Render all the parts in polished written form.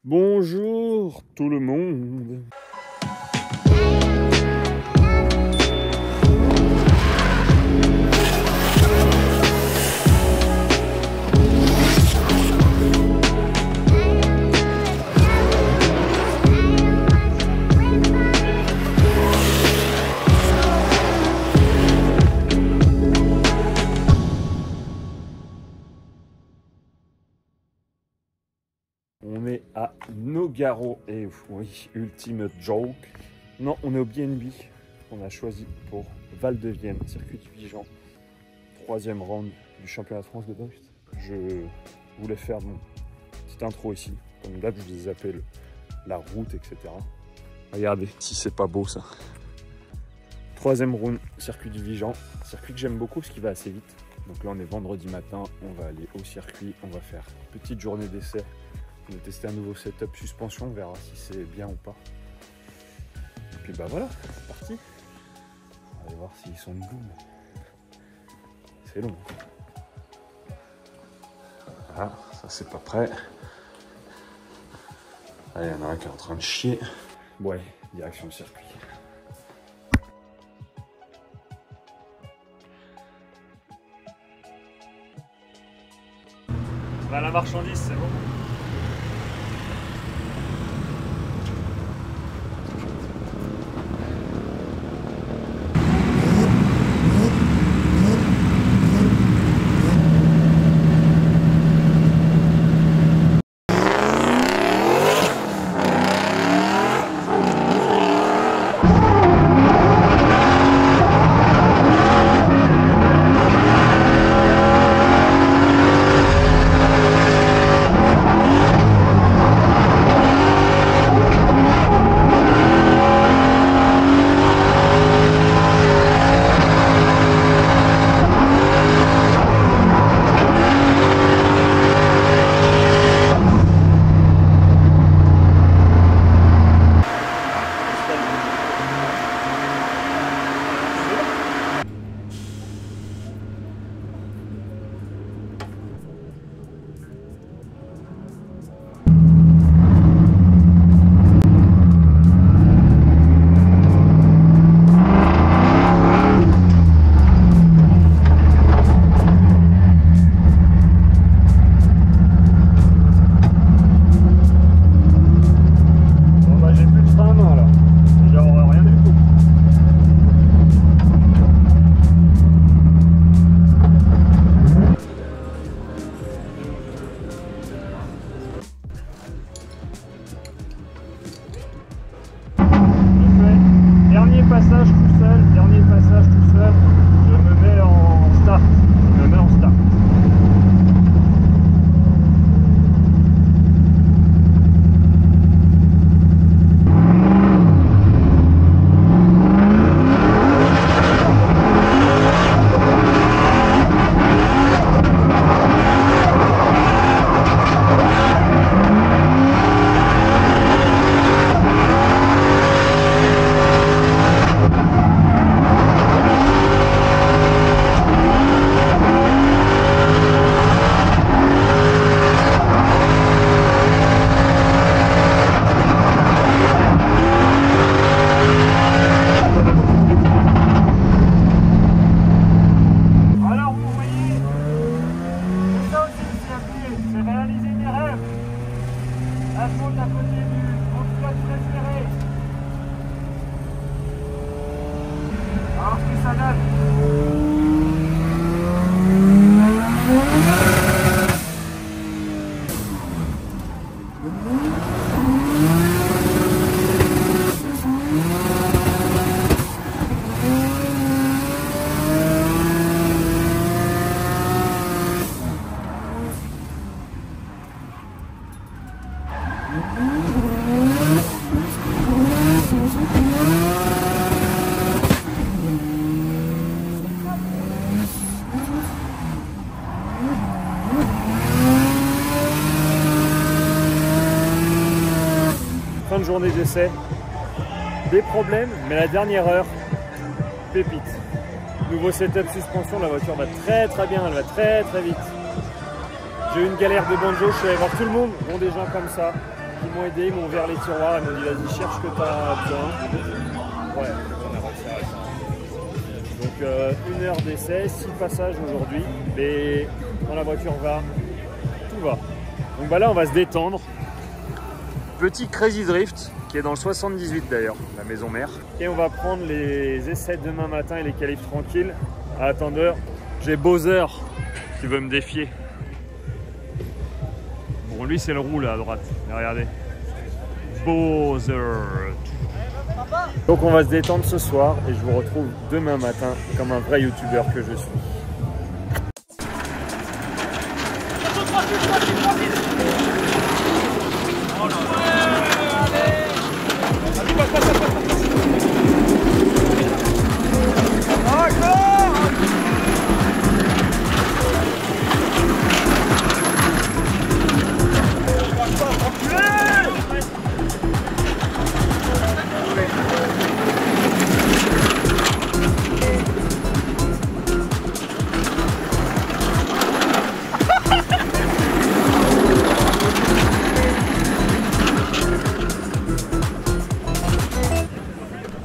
Bonjour tout le monde. On est à Nogaro et oui, ultimate joke. Non, on est au BNB qu'on a choisi pour Val-de-Vienne, circuit de Vigan, 3e round du championnat de France de drift. Je voulais faire mon petite intro ici, comme d'hab, je les appelle la route, etc. Regardez si c'est pas beau ça. 3e round, circuit du Vigan, circuit que j'aime beaucoup parce qu'il va assez vite. Donc là on est vendredi matin, on va aller au circuit, on va faire une petite journée d'essai. On va tester un nouveau setup suspension, on verra si c'est bien ou pas. Et puis bah voilà, c'est parti. On va aller voir s'ils sont debout. C'est long. Voilà, ça c'est pas prêt. Allez, il y en a un qui est en train de chier. Ouais, direction le circuit. Bah la marchandise, c'est bon. Dernier passage tout seul, je me mets en start. Fin de journée d'essai, des problèmes, mais la dernière heure, pépite. Nouveau setup suspension, la voiture va très bien, elle va très vite. J'ai eu une galère de banjo, je suis allé voir tout le monde, bon des gens comme ça. qui m'ont aidé, ils m'ont ouvert les tiroirs, ils m'ont dit vas-y cherche ce que tu as besoin. Ouais, on a réussi à ça. Donc 1 heure d'essai, 6 passages aujourd'hui, mais quand la voiture va, tout va. Donc bah là on va se détendre. Petit Crazy Drift qui est dans le 78 d'ailleurs, la maison mère. Et on va prendre les essais demain matin et les qualifs tranquilles. À attendeur, j'ai Bowser qui veut me défier. Bon lui c'est le roux là à droite, mais regardez. Bowser. Donc on va se détendre ce soir et je vous retrouve demain matin comme un vrai youtubeur que je suis.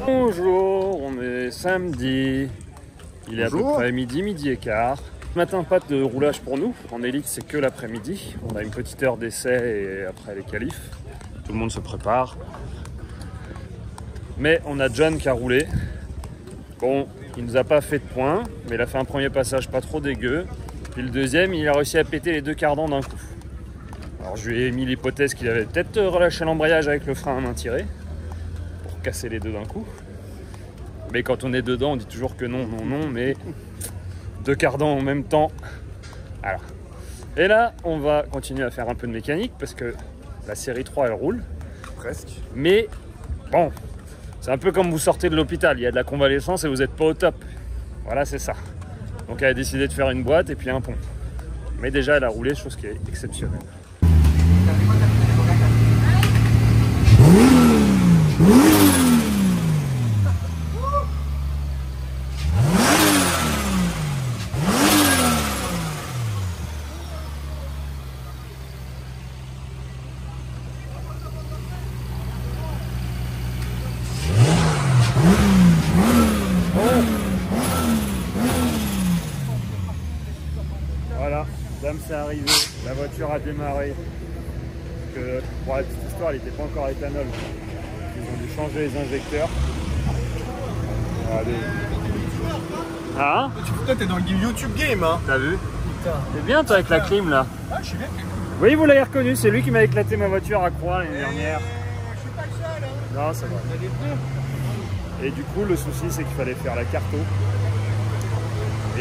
Bonjour, on est samedi, il est à peu près midi et quart. Ce matin, pas de roulage pour nous, en élite c'est que l'après-midi. On a une petite heure d'essai et après les qualifs. Tout le monde se prépare. Mais on a John qui a roulé. Bon, il nous a pas fait de points, mais il a fait un premier passage pas trop dégueu. Puis le deuxième, il a réussi à péter les 2 cardans d'un coup. Alors je lui ai mis l'hypothèse qu'il avait peut-être relâché l'embrayage avec le frein à main tiré pour casser les deux d'un coup. Mais quand on est dedans, on dit toujours que non, non, non, mais 2 cardans en même temps. Voilà. Et là, on va continuer à faire un peu de mécanique parce que la série 3, elle roule. Presque. Mais bon, c'est un peu comme vous sortez de l'hôpital. Il y a de la convalescence et vous n'êtes pas au top. Voilà, c'est ça. Donc elle a décidé de faire une boîte et puis un pont. Mais déjà, elle a roulé, chose qui est exceptionnelle. Voilà, dame c'est arrivé, la voiture a démarré. Que, pour la petite histoire, elle n'était pas encore à éthanol. Ils ont dû changer les injecteurs. Allez. Ah, Toi t'es dans le YouTube game hein. t'as vu? C'est bien toi avec la clim là. Ah je suis bien. Oui, vous l'avez reconnu, c'est lui qui m'a éclaté ma voiture à Croix l'année dernière. Je suis pas le seul hein. Non, ça va. Et du coup, le souci, c'est qu'il fallait faire la carto.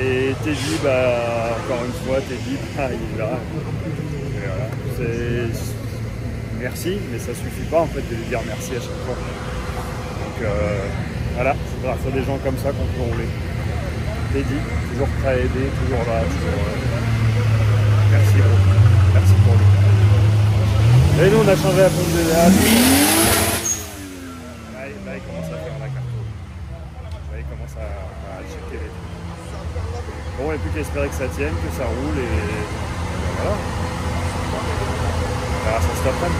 Et Teddy, bah, encore une fois, Teddy, bah, il est là. Et voilà. Merci, mais ça suffit pas en fait de lui dire merci à chaque fois. Donc voilà, c'est grâce à des gens comme ça qu'on peut rouler. Teddy, toujours prêt à aider, toujours là. Toujours, merci gros. Merci pour lui. Et nous, on a changé la pompe de gaz. Là, il commence à faire la carte. Là, il commence à checker les trucs. Bon, il n'y a plus qu'à espérer que ça tienne, que ça roule et voilà. On verra ça cet après-midi.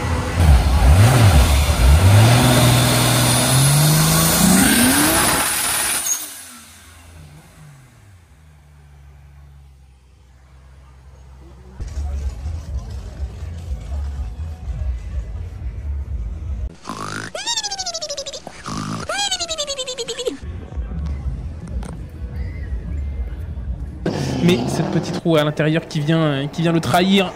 Mais cette petite roue à l'intérieur qui vient le trahir.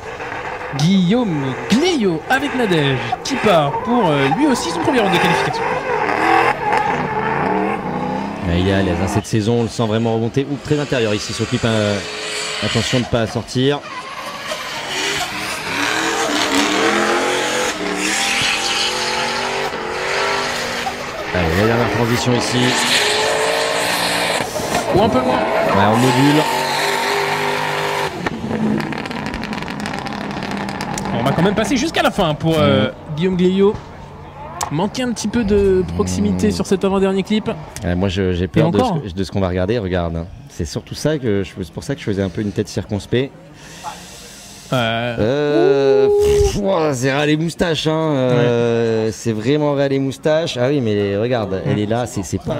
Guillaume Glio avec Nadège qui part pour lui aussi son premier round de qualification. Il est à l'aise hein, cette saison, on le sent vraiment remonter. Ou très intérieur ici, s'occupe attention de ne pas sortir. Allez, la dernière transition ici. Ou un peu loin. Ouais, en module. On va quand même passer jusqu'à la fin pour Guillaume Glio. Manquer un petit peu de proximité sur cet avant-dernier clip. Moi j'ai peur de ce qu'on va regarder. Regarde, hein. C'est surtout ça c'est pour ça que je faisais un peu une tête circonspect. C'est ras les moustaches, hein. C'est vraiment ras les moustaches. Ah oui, mais regarde, elle est là, c'est pas.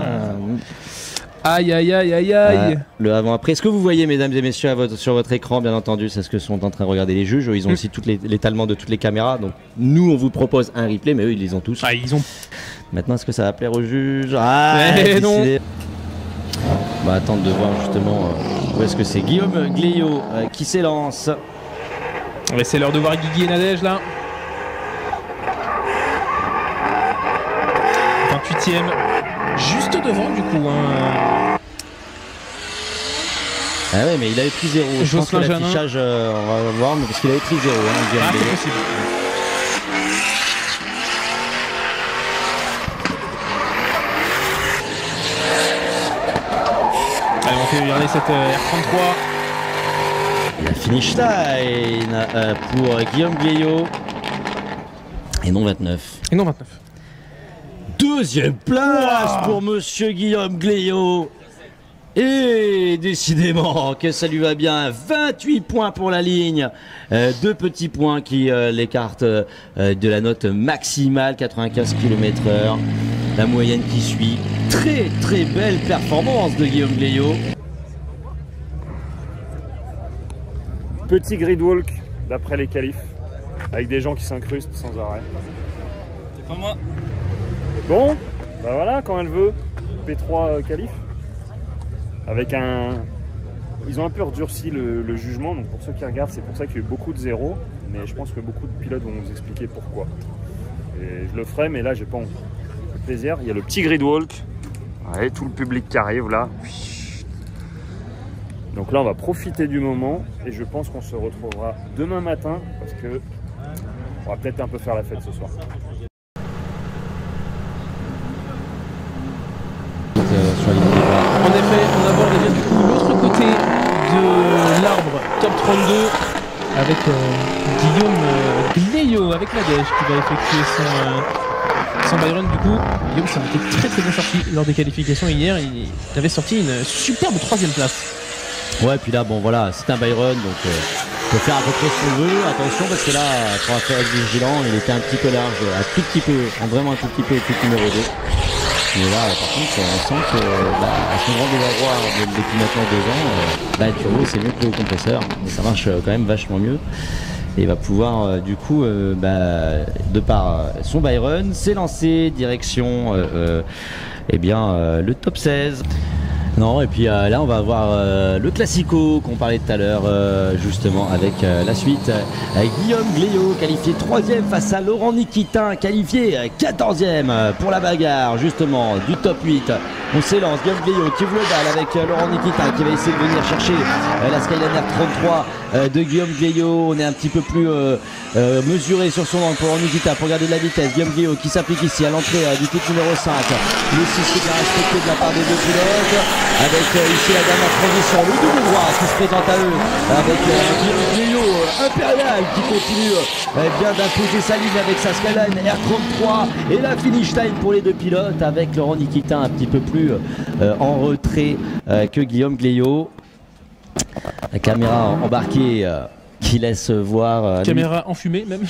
Aïe aïe aïe aïe aïe. Le avant-après. Est-ce que vous voyez, mesdames et messieurs, sur votre écran, bien entendu, c'est ce que sont en train de regarder les juges. Ils ont aussi l'étalement de toutes les caméras. Donc nous, on vous propose un replay, mais eux, ils les ont tous. Ah, ils ont. Maintenant, est-ce que ça va plaire aux juges? Non. On va attendre de voir justement où est-ce que c'est Guillaume Gléo qui s'élance. Ouais, c'est l'heure de voir Guigui et Nadège là. 28ème. Juste devant du coup. Ah ouais, mais il avait pris 0. Je pense que l'affichage, on va voir, mais parce qu'il avait pris 0. C'est possible. Allez, on fait regarder cette R33. La finish line pour Guillaume Gléo. Et non 29. Et non 29. Deuxième place pour Monsieur Guillaume Gléo. Et décidément que ça lui va bien. 28 points pour la ligne. 2 petits points qui l'écartent de la note maximale, 95 km/h. La moyenne qui suit. Très très belle performance de Guillaume Gléo. Petit grid walk d'après les qualifs, avec des gens qui s'incrustent sans arrêt. C'est pas moi. Bon, bah voilà, quand elle veut, P3 qualif. Avec un... Ils ont un peu endurci le jugement, donc pour ceux qui regardent, c'est pour ça qu'il y a eu beaucoup de zéros. Mais je pense que beaucoup de pilotes vont vous expliquer pourquoi. Et je le ferai, mais là, j'ai pas envie. Le plaisir, il y a le petit grid walk. Ouais, tout le public qui arrive là. Donc là, on va profiter du moment et je pense qu'on se retrouvera demain matin parce que on va peut-être un peu faire la fête ce soir. En effet, on aborde déjà du coup l'autre côté de l'arbre top 32 avec Guillaume Gléo avec Nadège qui va effectuer son Byron. Du coup, Guillaume s'en était très très bien sorti lors des qualifications hier. Il avait sorti une superbe 3ème place. Ouais, puis là, bon voilà, c'est un Byron, donc on peut faire à peu près ce qu'on veut. Attention, parce que là, pour faire être vigilant, il était un petit peu large, un tout petit peu, vraiment un tout petit peu au numéro 2. Mais là, par contre, on sent que à son grand désarroi depuis maintenant 2 ans, le turbo c'est mieux que le compresseur, mais ça marche quand même vachement mieux. Et il va pouvoir du coup, de par son Byron, s'élancer direction le top 16. Non, et puis là on va avoir le classico qu'on parlait tout à l'heure justement avec la suite. Guillaume Gléo qualifié 3ème face à Laurent Nikitin qualifié 14ème pour la bagarre justement du top 8. On s'élance, Guillaume Gléo qui ouvre le bal avec Laurent Nikitin qui va essayer de venir chercher la Skyliner 33 de Guillaume Gléo. On est un petit peu plus mesuré sur son angle pour Laurent Nikitin pour garder de la vitesse. Guillaume Gléo qui s'applique ici à l'entrée du pit numéro 5. Le 6 qui est bien respecté de la part des 2 pilotes. Avec ici la dernière transition, le double droit qui se présente à eux avec Guillaume Gléo impérial qui continue bien d'imposer sa ligne avec sa Skyline R33 et la finish line pour les 2 pilotes avec Laurent Nikitin un petit peu plus en retrait que Guillaume Gléo. La caméra embarquée qui laisse voir caméra enfumée même.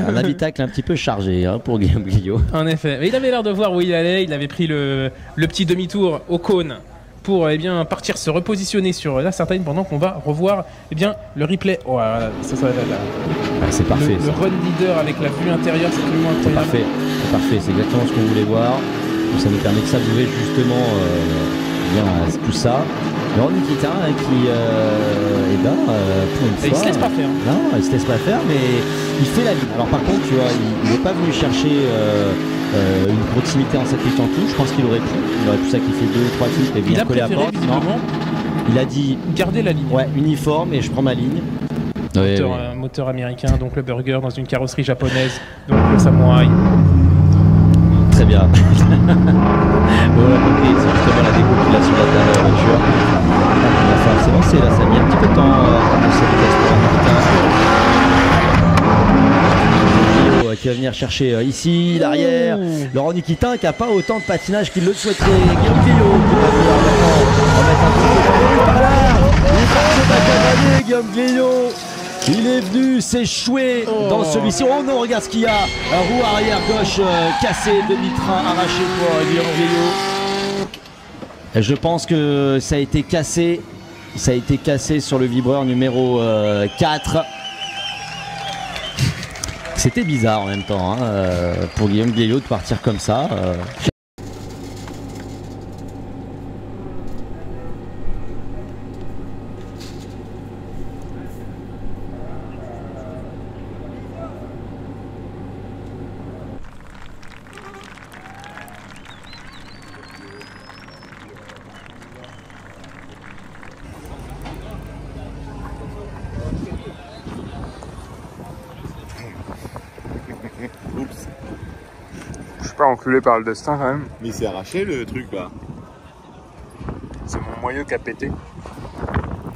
Un habitacle un petit peu chargé pour Guillaume Gléo. En effet, mais il avait l'air de voir où il allait. Il avait pris le petit demi-tour au cône pour partir se repositionner sur la certaine pendant qu'on va revoir le replay. Oh, ça va là. C'est parfait. Le run leader avec la vue intérieure, c'est absolument incroyable. C'est parfait, c'est exactement ce qu'on voulait voir. Donc ça nous permet de savourer justement tout ça. Laurent Nikitin qui, pour une fois... Il se laisse pas faire. Non, il se laisse pas faire, mais il fait la ligne. Alors par contre, tu vois, il n'est pas venu chercher une proximité en s'appuyant tout. Je pense qu'il aurait pu sacrifier 2 ou 3 titres et venir coller à porte. Il a dit garder la ligne. Ouais, uniforme et je prends ma ligne. Moteur américain, donc le burger dans une carrosserie japonaise, donc le samouraï. Très bien. On l'a compris, c'est justement la dépopulation de la voiture. Il va falloir s'élancer là, ça a mis un petit peu de temps de cette vitesse pour Nikitin. Qui va venir chercher ici l'arrière. Laurent Nikitin qui n'a pas autant de patinage qu'il le souhaiterait. Guillaume Gléo qui va venir maintenant remettre un petit peu de par là. Il va se bacaner, Guillaume Gléo Il est venu s'échouer dans celui-ci. Oh non, regarde ce qu'il y a. Roue arrière gauche cassée, demi-train arraché pour Guillaume Vieillot. Et je pense que ça a été cassé. Ça a été cassé sur le vibreur numéro 4. C'était bizarre en même temps hein, pour Guillaume Vieillot de partir comme ça. Oups. Je suis pas enculé par le destin quand même. Mais il s'est arraché le truc là. C'est mon moyeu qui a pété.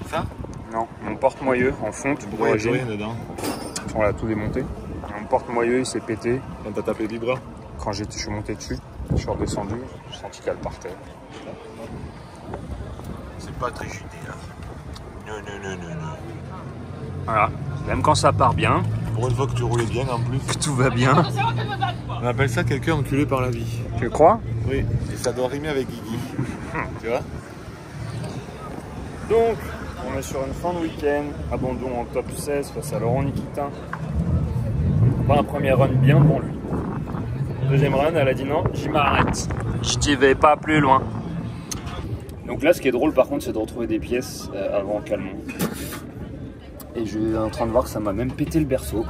Ça? Non, mon porte-moyeu en fonte. Pourquoi il n'y a rien dedans? On l'a tout démonté. Mon porte-moyeu il s'est pété. Quand t'as tapé le vibreur? Quand je suis monté dessus, je suis redescendu, j'ai senti qu'elle partait. C'est pas très chuté là. Non. Voilà, même quand ça part bien, Pour une fois que tu roulais bien en plus. que tout va bien. On appelle ça quelqu'un enculé par la vie. Tu crois? Oui, et ça doit rimer avec Guigui. Tu vois? Donc, on est sur une fin de week-end, abandon en top 16 face à Laurent Nikitin. Pas un premier run bien pour lui. Deuxième run, elle a dit non, j'y m'arrête. Je n'y vais pas plus loin. Donc là, ce qui est drôle par contre, c'est de retrouver des pièces avant Calmont. Et je suis en train de voir que ça m'a même pété le berceau.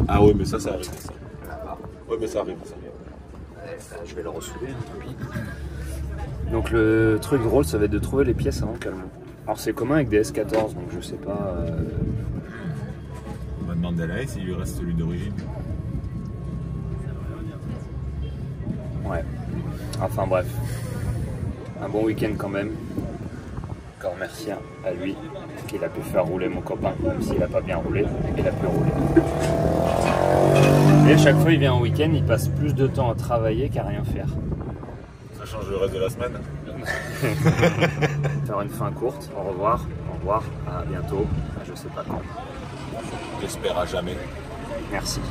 Ah ouais, mais ça arrive. Ça. Ouais, mais ça arrive. Je vais le ressouder, tant pis. Donc le truc drôle, ça va être de trouver les pièces avant Calmont. Alors c'est commun avec des S14, donc je sais pas... On va demander à l'AS s'il lui reste celui d'origine. Ouais. Enfin bref. Un bon week-end quand même. Encore merci à lui qu'il a pu faire rouler mon copain, même s'il n'a pas bien roulé, il a pu rouler. Et à chaque fois il vient en week-end, il passe plus de temps à travailler qu'à rien faire. Ça change le reste de la semaine. Faire une fin courte, au revoir, à bientôt, je sais pas quand. J'espère à jamais. Merci.